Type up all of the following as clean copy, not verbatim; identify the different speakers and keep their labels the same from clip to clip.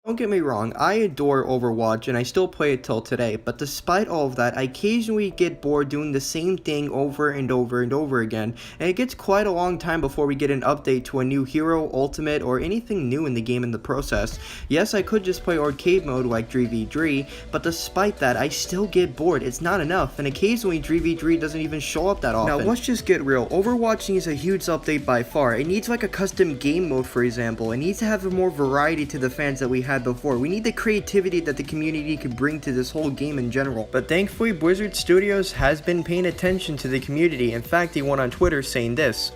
Speaker 1: Don't get me wrong, I adore Overwatch and I still play it till today, but despite all of that, I occasionally get bored doing the same thing over and over and over again, and it gets quite a long time before we get an update to a new hero, ultimate, or anything new in the game in the process. Yes, I could just play arcade mode like 3v3, but despite that, I still get bored. It's not enough, and occasionally 3v3 doesn't even show up that often. Now, let's just get real. Overwatch needs a huge update by far. It needs like a custom game mode, for example. It needs to have more variety to the fans that we have before. We need the creativity that the community could bring to this whole game in general. But thankfully, Blizzard Studios has been paying attention to the community. In fact, he went on Twitter saying this: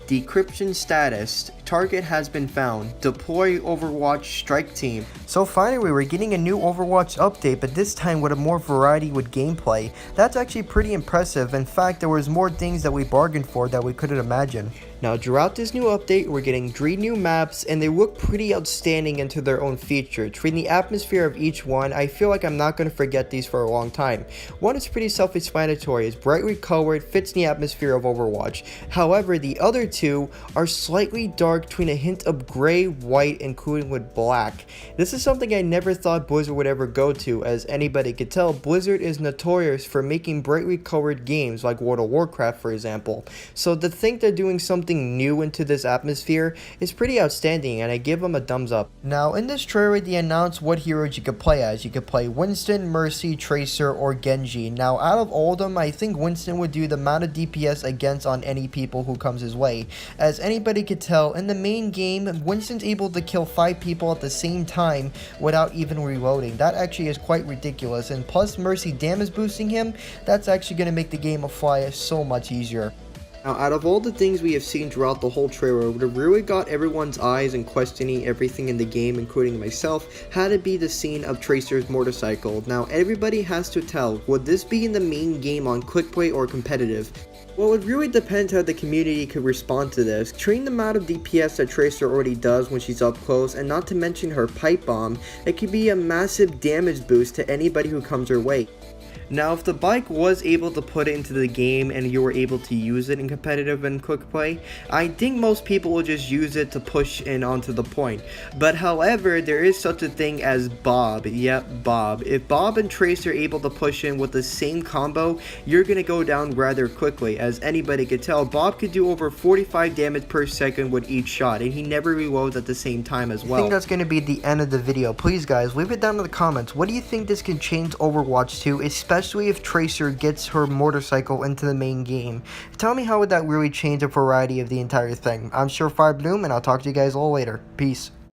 Speaker 1: "Decryption status. Target has been found. Deploy Overwatch strike team." So finally, we're getting a new Overwatch update, but this time with a more variety with gameplay. That's actually pretty impressive. In fact, there was more things that we bargained for that we couldn't imagine. Now, throughout this new update, we're getting 3 new maps, and they look pretty outstanding into their own features. Between the atmosphere of each one, I feel like I'm not going to forget these for a long time. One is pretty self-explanatory. It's brightly colored, fits the atmosphere of Overwatch. However, the other two are slightly dark between a hint of gray, white, including with black. This is something I never thought Blizzard would ever go to. As anybody could tell, Blizzard is notorious for making brightly colored games like World of Warcraft, for example. So to think they're doing something new into this atmosphere is pretty outstanding, and I give them a thumbs up. Now, in this trailer, they announced what heroes you could play as. You could play Winston, Mercy, Tracer, or Genji. Now, out of all of them, I think Winston would do the amount of DPS against on any people who comes his way. As anybody could tell, in the main game, Winston's able to kill 5 people at the same time without even reloading. That actually is quite ridiculous, and plus Mercy damage boosting him, that's actually going to make the game of fly so much easier. Now, out of all the things we have seen throughout the whole trailer, what really got everyone's eyes and questioning everything in the game, including myself, had to be the scene of Tracer's motorcycle. Now, everybody has to tell, would this be in the main game on quick play or competitive? Well, it really depends how the community could respond to this. Train the amount of DPS that Tracer already does when she's up close, and not to mention her pipe bomb, it could be a massive damage boost to anybody who comes her way. Now, if the bike was able to put it into the game and you were able to use it in competitive and quick play, I think most people will just use it to push in onto the point. But however, there is such a thing as Bob. Yep, Bob. If Bob and Trace are able to push in with the same combo, you're gonna go down rather quickly. As anybody could tell, Bob could do over 45 damage per second with each shot, and he never reloads at the same time as well. I think that's gonna be the end of the video. Please guys, leave it down in the comments. What do you think this can change Overwatch to, especially if Tracer gets her motorcycle into the main game? Tell me how would that really change the variety of the entire thing. I'm Surefire Bloom, and I'll talk to you guys all later. Peace.